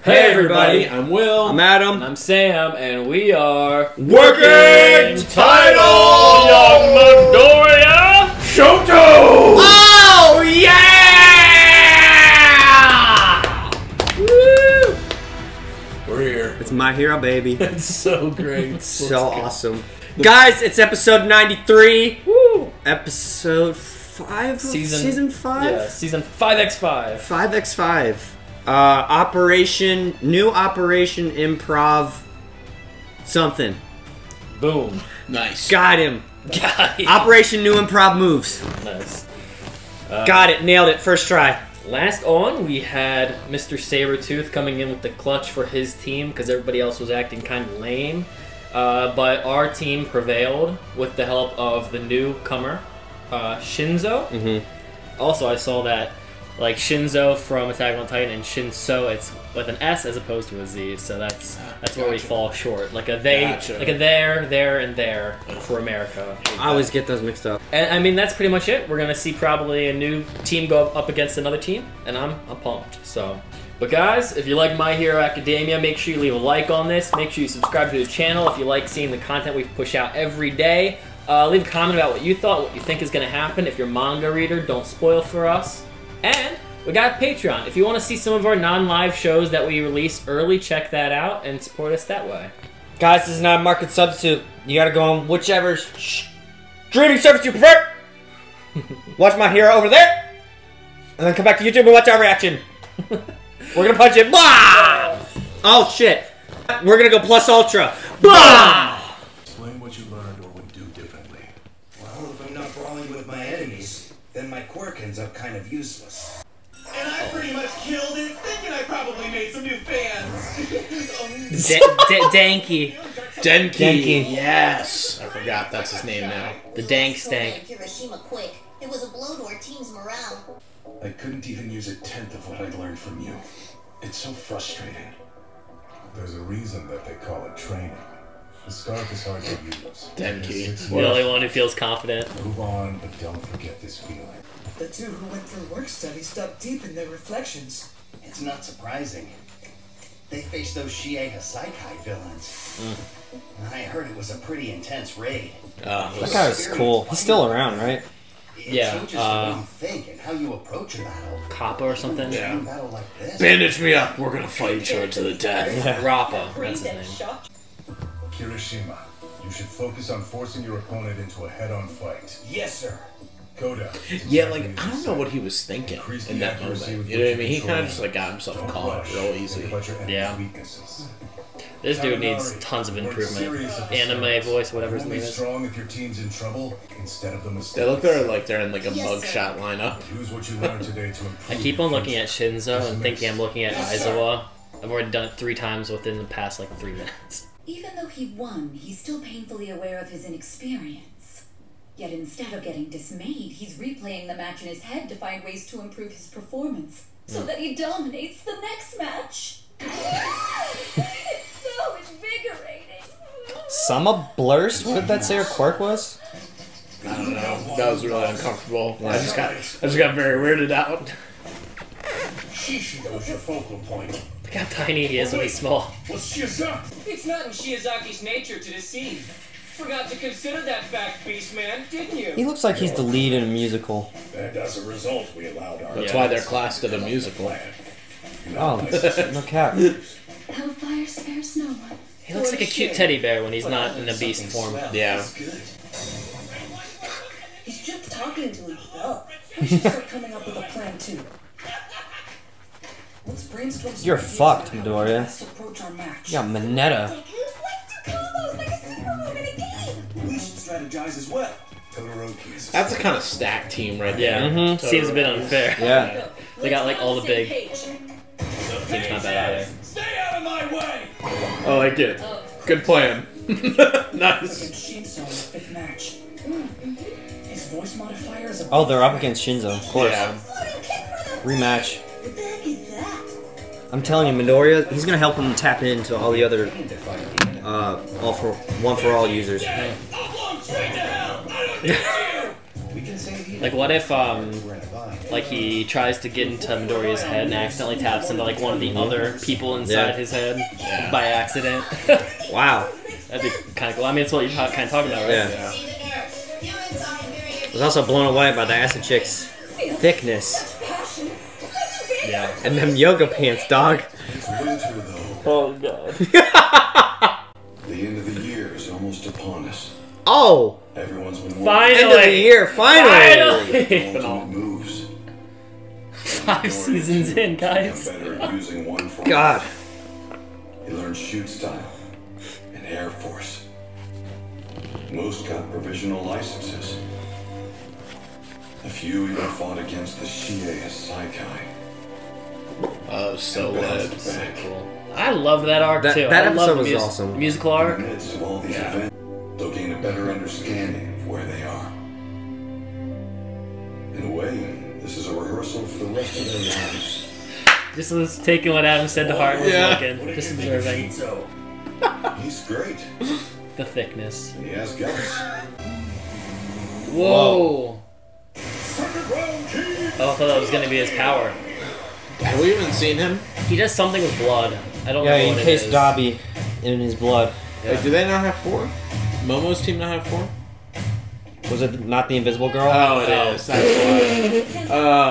Hey everybody, I'm Will. I'm Adam. And I'm Sam, and we are Working Title! Young Midoriya Shoto! Oh yeah! Woo! We're here. It's My Hero, baby. It's so great. So awesome. Guys, it's episode 93. Woo! Episode 5? Season 5? Yeah, season 5x5. 5x5. New Operation Improv something. Boom. Nice. Got him. Got it. Operation New Improv Moves. Nice. Got it. Nailed it. First try. Last on, we had Mr. Sabretooth coming in with the clutch for his team because everybody else was acting kind of lame. But our team prevailed with the help of the newcomer, Shinzo. Mm-hmm. Also, I saw that like Shinzo from Attack on Titan and Shinso, it's with an S as opposed to a Z, so that's where we fall short. Like a like a there, and there for America. I always get those mixed up. And I mean, that's pretty much it. We're gonna see probably a new team go up against another team, and I'm pumped. So, but guys, if you like My Hero Academia, make sure you leave a like on this. Make sure you subscribe to the channel if you like seeing the content we push out every day. Leave a comment about what you thought, what you think is gonna happen. If you're a manga reader, don't spoil for us. And we got Patreon. If you want to see some of our non-live shows that we release early, check that out and support us that way. Guys, this is not a market substitute. You gotta go on whichever streaming service you prefer. Watch My Hero over there. And then come back to YouTube and watch our reaction. We're gonna punch it. Blah! Oh, shit. We're gonna go plus ultra. Blah! Explain what you learned or would do differently. Well, if I'm not brawling with my enemies, then my quirk ends up kind of useless. And I pretty much killed it, thinking I probably made some new fans. Danky. Denki. Yes. I forgot that's his name now. The dank stank. Hiroshima quick. It was a blow to our team's morale. I couldn't even use a tenth of what I'd learned from you. It's so frustrating. There's a reason that they call it training. The scarf is hard to use. Denki. The only one who feels confident. Move on, but don't forget this feeling. The two who went through work studies dug deep in their reflections. It's not surprising. They faced those Shiei Hasaikai villains. I heard it was a pretty intense raid. That guy was cool. He's still around, right? It Yeah, changes the way you think and how you approach a battle. Kappa or something? In a battle like this. Bandage me up. We're gonna fight each other to the death. Rappa, that's his name. Kirishima, you should focus on forcing your opponent into a head-on fight. Yes, sir. Koda. Yeah, like, I don't know what he was thinking in that moment. You know what I mean? He kind of just like got himself caught real easy. Yeah. This dude needs tons of improvement. Anime voice, whatever his name is. Strong if your team's in trouble instead of the mistakes. They look like they're in like a mugshot lineup. Use what you learned today to improve. I keep on looking at Shinzo and thinking I'm looking at Aizawa. I've already done it 3 times within the past like 3 minutes. Even though he won, he's still painfully aware of his inexperience. Yet instead of getting dismayed, he's replaying the match in his head to find ways to improve his performance, so that he dominates the next match. It's so invigorating. Sama Blurst? What did that say her quirk was? I don't know. That was really uncomfortable. I just got very weirded out. Shishido's your focal point. Look how tiny he is when he's small. What's Shiozaki? It's not in Shiozaki's nature to deceive. Forgot to consider that fact, Beastman, didn't you? He looks like he's the lead in a musical. And as a result, we allowed our... That's why they're classed as a musical. Oh, no cap. Hellfire spares no one. He looks like a cute teddy bear when he's not in a beast form. Yeah. He's just talking to himself. We should start coming up with a plan too. Let's brainstorm. You're fucked, Midoriya. Let's approach our match. You got Mineta. We should strategize as well. Todoroki's. That's a kind of stacked team right Yeah, there. seems a bit unfair. Yeah. They got like all the big teams, not bad either. Stay out of my way! I like it. Good plan. Nice. Shinzo in the 5th match. His voice modifier is a... Oh, they're up against Shinzo, of course. Yeah. Rematch. I'm telling you, Midoriya, he's gonna help him tap into all the other, one for all users. Like, what if Like he tries to get into Midoriya's head and accidentally taps into like one of the other people inside his head by accident. Wow. That'd be kind of cool. I mean, it's what you're kind of talking about, right? Yeah. I was also blown away by the acid chick's thickness. Yeah. And them yoga pants, dog. It's winter, though. Oh god. The end of the year is almost upon us. Oh! Everyone's been Finally! End of the year, finally! ultimate moves. 5 seasons in, guys. Better at using one form. God. He learned shoot style and Air Force. Most got provisional licenses. A few even fought against the Shie Saikai. Oh, so good. Cool. I loved that arc too. That I episode loved the was awesome. Musical arc. In the midst of all these events, they'll gain a better understanding of where they are. In a way, this is a rehearsal for the rest of their lives. Just was taking what Adam said to heart and was looking, just observing He's great. the thickness. And he has guts. Whoa! Oh, I thought that was gonna be his power. Have we even seen him? He does something with blood. I don't know Yeah, what in case it is. Dobby in his blood. Yeah. Wait, do they not have 4? Momo's team not have 4? Was it not the Invisible Girl? Oh, it is. That's why. Oh,